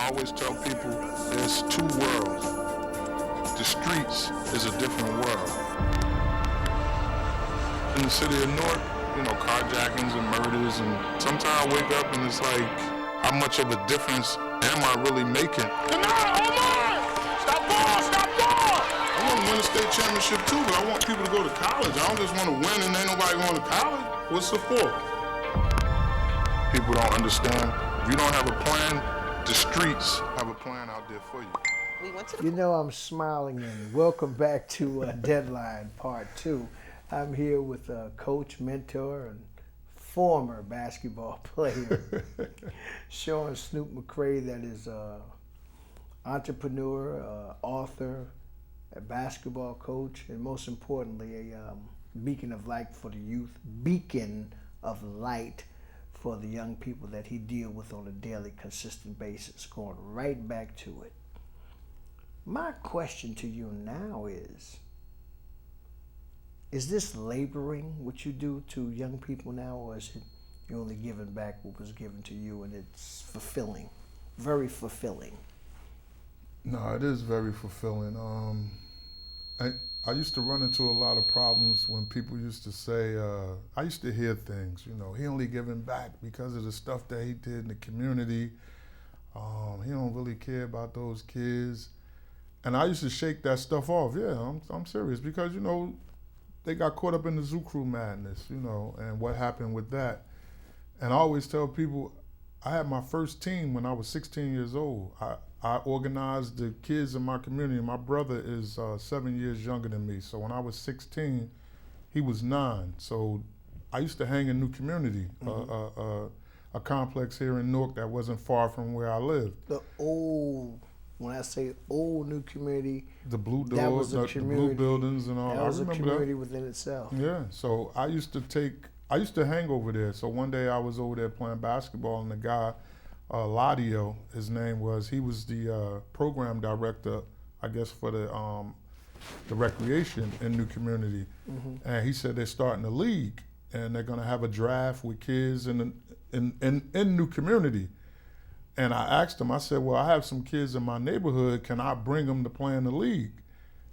I always tell people there's two worlds. The streets is a different world. In the city of Newark, carjackings and murders, and sometimes I wake up and it's like, how much of a difference am I really making? Stop ball! Stop ball! I want to win a state championship too, but I want people to go to college. I don't just want to win and ain't nobody going to college. What's the for? People don't understand. If you don't have a plan, the streets have a plan out there for you. I'm smiling, and welcome back to Deadline Part 2. I'm here with a coach, mentor, and former basketball player, Sean Snoop McCray, that is an entrepreneur, author, a basketball coach, and most importantly, a beacon of light for the youth, beacon of light for the young people that he deals with on a daily, consistent basis. Going right back to it. My question to you now is this laboring what you do to young people now, or is it you only giving back what was given to you and it's fulfilling, very fulfilling? No, it is very fulfilling. I used to run into a lot of problems when people used to say, I used to hear things, he only giving back because of the stuff that he did in the community. He don't really care about those kids. And I used to shake that stuff off. Yeah, I'm serious, because, they got caught up in the Zoo Crew madness, and what happened with that. And I always tell people, I had my first team when I was 16 years old. I organized the kids in my community. My brother is 7 years younger than me. So when I was 16, he was 9. So I used to hang in New Community, a complex here in Newark that wasn't far from where I lived. When I say old New Community, the blue doors, that was a community, the blue buildings and all. That was I remember a community within itself. Yeah, so I used to hang over there. So one day I was over there playing basketball, and the guy, Ladio, his name was, he was the program director, I guess, for the recreation in New Community. Mm-hmm. And he said they're starting a league, and they're gonna have a draft with kids in New Community. And I asked him, I said, well, I have some kids in my neighborhood, can I bring them to play in the league?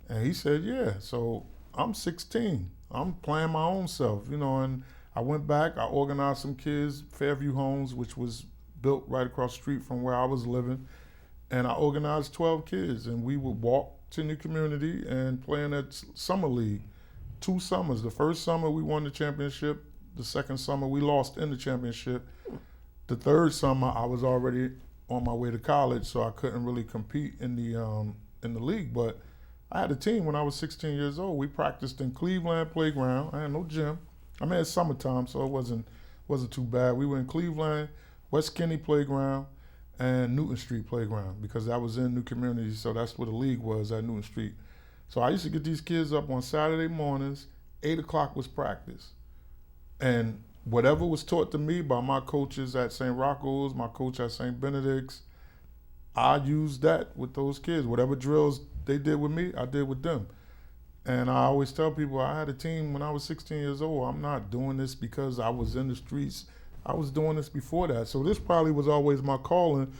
And he said, yeah. So I'm 16, I'm playing my own self, and I went back, I organized some kids, Fairview Homes, which was built right across the street from where I was living. And I organized 12 kids, and we would walk to New Community and play in that summer league. 2 summers. The first summer we won the championship. The second summer we lost in the championship. The third summer I was already on my way to college, so I couldn't really compete in the league. But I had a team when I was 16 years old. We practiced in Cleveland Playground. I had no gym. I mean, it's summertime, so it wasn't too bad. We were in Cleveland, West Kenny Playground, and Newton Street Playground, because that was in New Community, so that's where the league was, at Newton Street. So I used to get these kids up on Saturday mornings. 8 o'clock was practice. And whatever was taught to me by my coaches at St. Rocco's, my coach at St. Benedict's, I used that with those kids. Whatever drills they did with me, I did with them. And I always tell people, I had a team when I was 16 years old. I'm not doing this because I was in the streets. I was doing this before that. So this probably was always my calling.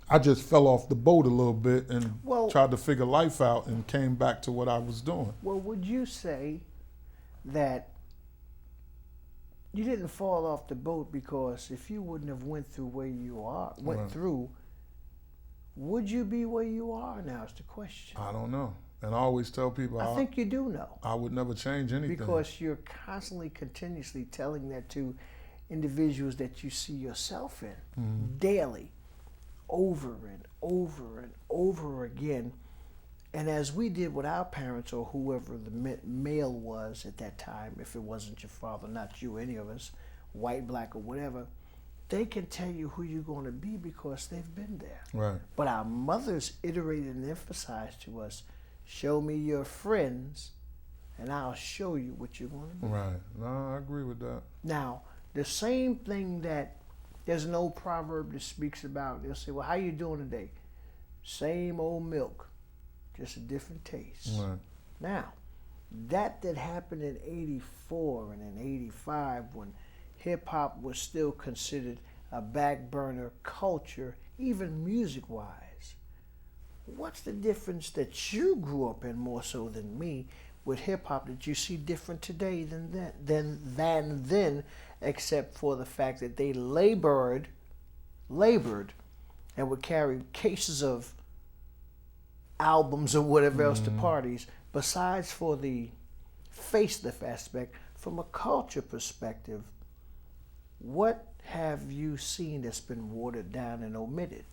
I just fell off the boat a little bit and tried to figure life out and came back to what I was doing. Well, would you say that you didn't fall off the boat because if you wouldn't have went through where you are, would you be where you are now is the question. I don't know. And I always tell people, I think you do know. I would never change anything. Because you're constantly, continuously telling that to individuals that you see yourself in daily, over and over and over again. And as we did with our parents, or whoever the male was at that time, if it wasn't your father, not you, any of us, white, black, or whatever, they can tell you who you're going to be because they've been there. Right. But our mothers iterated and emphasized to us, show me your friends, and I'll show you what you're going to be. Right. No, I agree with that. Now, the same thing that there's an old proverb that speaks about, they'll say, well, how you doing today? Same old milk, just a different taste. Right. Now, that happened in 84 and in 85 when hip-hop was still considered a back burner culture even music-wise, what's the difference that you grew up in more so than me with hip-hop that you see different today than then, except for the fact that they labored, and would carry cases of albums or whatever else to parties, besides for the facelift aspect, from a culture perspective, what have you seen that's been watered down and omitted?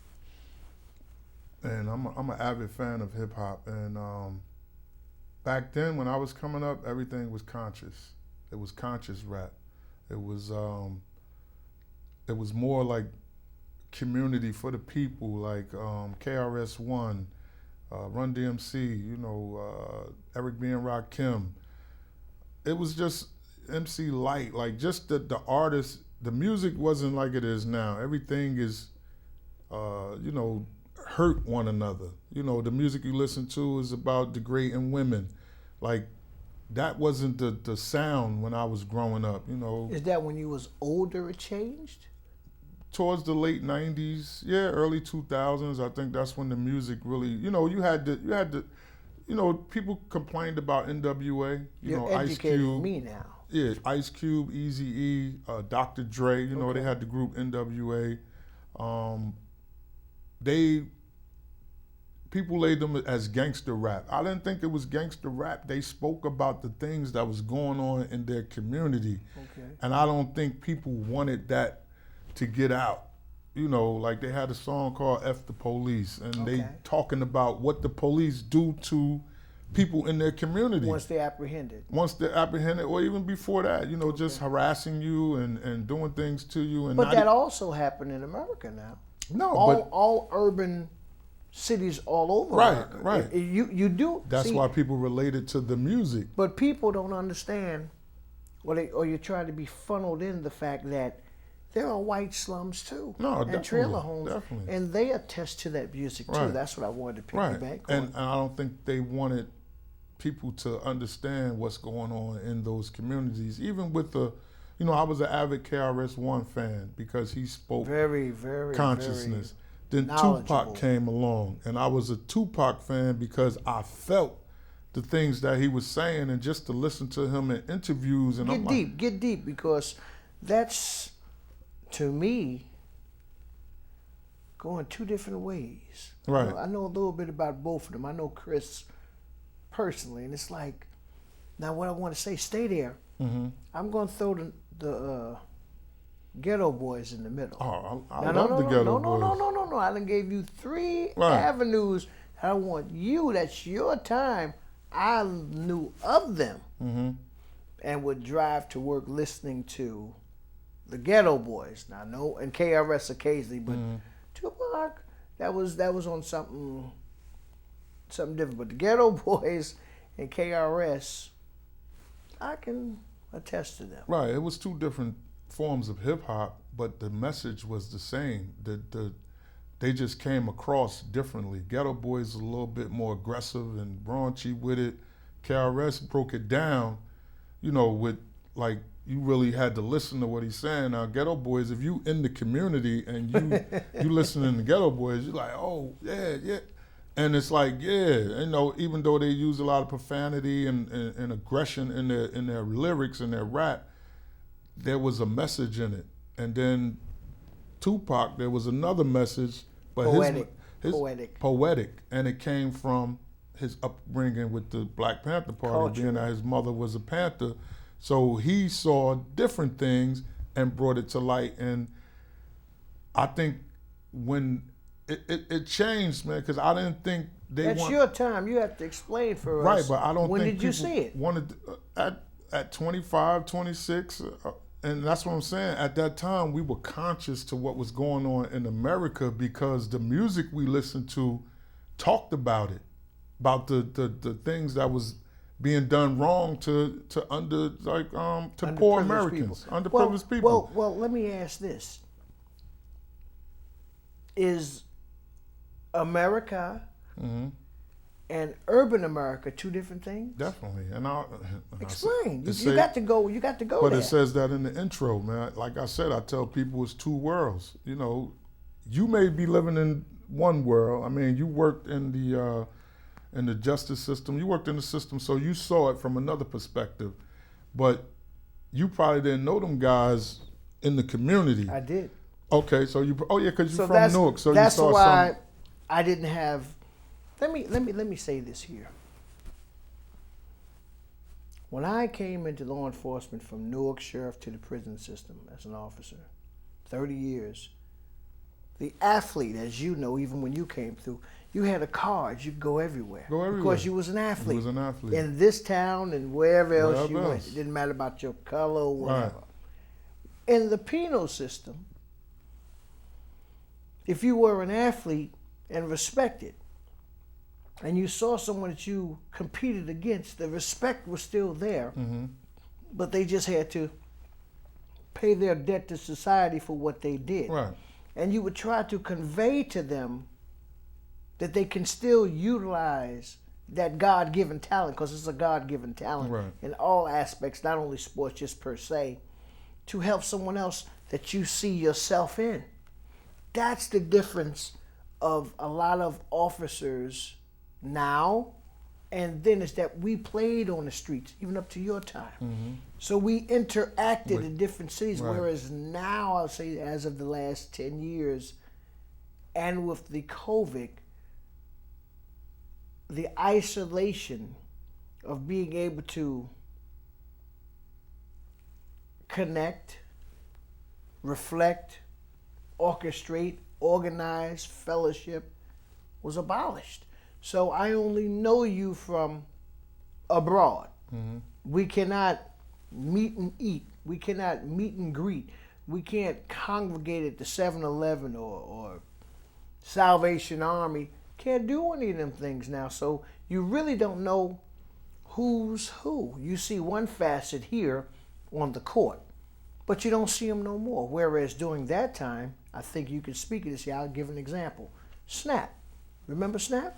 And I'm an avid fan of hip hop, and back then when I was coming up, everything was conscious. It was conscious rap. It was more like community for the people, like KRS-One, Run DMC, you know, Eric B. and Rakim. It was just MC Light, like just the artists. The music wasn't like it is now. Everything is, you know, hurt one another. You know, the music you listen to is about degrading women. Like, that wasn't the sound when I was growing up, you know. Is that when you was older it changed? Towards the late 90s, yeah, early 2000s, I think that's when the music really, you know, you had to, you know, people complained about NWA, You're Ice educating Cube. me now. Yeah, Ice Cube, Eazy-E, Dr. Dre, you know, Okay. they had the group NWA. People laid them as gangster rap. I didn't think it was gangster rap. They spoke about the things that was going on in their community. Okay. And I don't think people wanted that to get out. You know, like they had a song called F the Police, and they Okay. talking about what the police do to people in their community. Once they're apprehended. Once they're apprehended, or even before that, you know, just harassing you and doing things to you. And But not that also happened in America now. no, All urban cities all over Right, America. right. You do. that's see, why people relate it to the music. But people don't understand, or you try to be funneled in the fact that there are white slums too, No, and definitely, trailer homes, definitely. and they attest to that music too. Right. That's what I wanted to Right. piggyback And on. I don't think they wanted people to understand what's going on in those communities. Even with you know, I was an avid KRS-One fan because he spoke Very, very consciousness. Then knowledgeable. Tupac came along, and I was a Tupac fan because I felt the things that he was saying, and just to listen to him in interviews. And I'm like, Get deep, because that's, to me, going two different ways. Right. I know a little bit about both of them. I know Chris personally, and it's like, now what I want to say, stay there. mm-hmm. I'm going to throw the Ghetto Boys in the middle. Oh, I No, love the Ghetto Boys. No. I done gave you three Right. avenues. I want you, that's your time. I knew of them Mm-hmm. and would drive to work listening to the Ghetto Boys. Now, no, and KRS occasionally, but Tupac, that was on something different. But the Ghetto Boys and KRS, I can attest to them. Right. It was two different forms of hip hop, but the message was the same. They just came across differently. Ghetto Boys was a little bit more aggressive and raunchy with it. KRS broke it down, you know, with like you really had to listen to what he's saying. Now, Ghetto Boys, if you in the community and you listening to Ghetto Boys, you're like, oh yeah, and it's like, yeah, you know, even though they use a lot of profanity and aggression in their lyrics and their rap, there was a message in it. And then Tupac, there was another message, but his poetic, and it came from his upbringing with the Black Panther Party, Culture. being that his mother was a Panther. So he saw different things and brought it to light. And I think when it changed, man, because I didn't think That's your time. You have to explain for us. Right, but I don't when think did you people see it? wanted at 25, 26, and that's what I'm saying. At that time, we were conscious to what was going on in America because the music we listened to talked about it, about the things that was being done wrong to poor Americans, underprivileged people. Well, let me ask this: is America Mm-hmm. and urban America two different things? Definitely, and Explain. It You say- got to go. You got to go But there. it says that in the intro, man. Like I said, I tell people it's two worlds. You know, you may be living in one world. I mean, you worked in the justice system. You worked in the system, so you saw it from another perspective. But you probably didn't know them guys in the community. I did. Okay, so because you're So from Newark, so that's you saw why some. I didn't have. Let me say this here. When I came into law enforcement from Newark Sheriff to the prison system as an officer, 30 years, the athlete, as you know, even when you came through, you had a card. You could go everywhere. Because you was an athlete. You was an athlete. In this town and wherever else Wherever you else. went. It didn't matter about your color or whatever. Right. In the penal system, if you were an athlete and respected, and you saw someone that you competed against, the respect was still there, but they just had to pay their debt to society for what they did. Right. And you would try to convey to them that they can still utilize that God-given talent, because it's a God-given talent Right. in all aspects, not only sports, just per se, to help someone else that you see yourself in. That's the difference of a lot of officers now, and then is that we played on the streets, even up to your time. So we interacted in different cities, Right. whereas now, I'll say as of the last 10 years, and with the COVID, the isolation of being able to connect, reflect, orchestrate, organize, fellowship was abolished. So I only know you from abroad. We cannot meet and eat. We cannot meet and greet. We can't congregate at the 7-Eleven or Salvation Army. Can't do any of them things now. So you really don't know who's who. You see one facet here on the court, but you don't see them no more. Whereas during that time, I think you can speak of this. Yeah, I'll give an example. Snap. Remember Snap?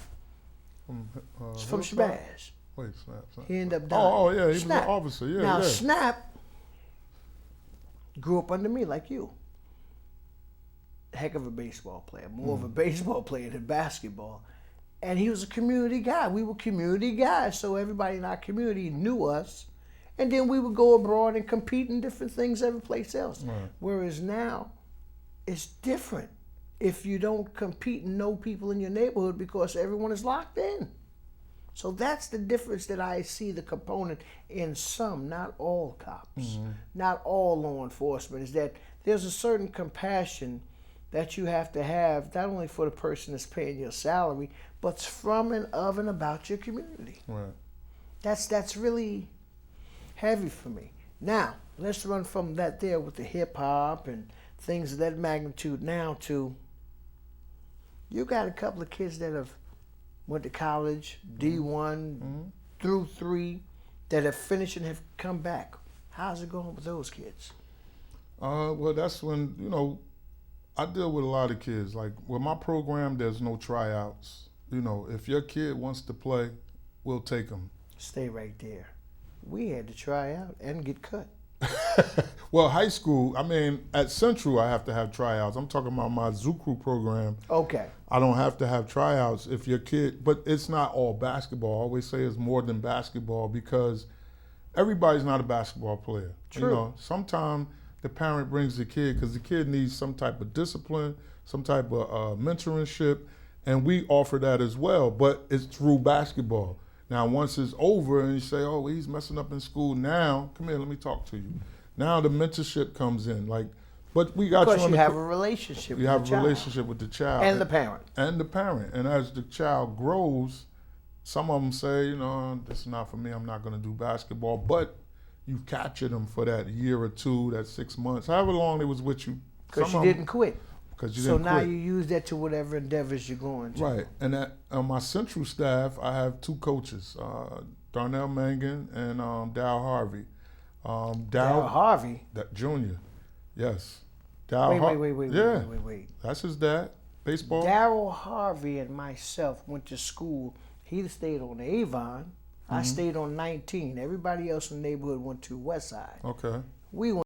It's from Shabazz. Wait, Snap. He ended up dying. Oh, yeah, he Snap. was an officer. Yeah, now, yeah. Snap grew up under me like you. Heck of a baseball player. More of a baseball player than basketball. And he was a community guy. We were community guys, so everybody in our community knew us. And then we would go abroad and compete in different things every place else. Right. Whereas now, it's different if you don't compete and know people in your neighborhood because everyone is locked in. So that's the difference that I see the component in some, not all cops, not all law enforcement, is that there's a certain compassion that you have to have, not only for the person that's paying your salary, but from and of and about your community. Right. That's really heavy for me. Now, let's run from that there with the hip hop and things of that magnitude now to, you got a couple of kids that have went to college, D1 through 3, that have finished and have come back. How's it going with those kids? Well, that's when, I deal with a lot of kids. Like, with my program, there's no tryouts. If your kid wants to play, we'll take them. Stay right there. We had to try out and get cut. Well, high school, at Central, I have to have tryouts. I'm talking about my Zoo Crew program. Okay. I don't have to have tryouts if your kid, but it's not all basketball. I always say it's more than basketball because everybody's not a basketball player. True. Sometimes the parent brings the kid because the kid needs some type of discipline, some type of mentorship, and we offer that as well, but it's through basketball. Now, once it's over and you say, oh, he's messing up in school now, come here, let me talk to you. Now the mentorship comes in. But we got Because you on you the have a relationship with you have the a child. relationship with the child. And the parent. And the parent. And as the child grows, some of them say, this is not for me, I'm not going to do basketball. But you've captured them for that year or two, that 6 months, however long they was with you. Because you didn't quit. Because you So didn't now quit. you use that to whatever endeavors you're going to. Right. And on my Central staff, I have 2 coaches, Darnell Mangan and Dow Harvey. Dow Harvey? Junior. Yes. Wait. That's his dad. Baseball. Darryl Harvey and myself went to school. He stayed on Avon. I stayed on 19. Everybody else in the neighborhood went to West Side. Okay. We went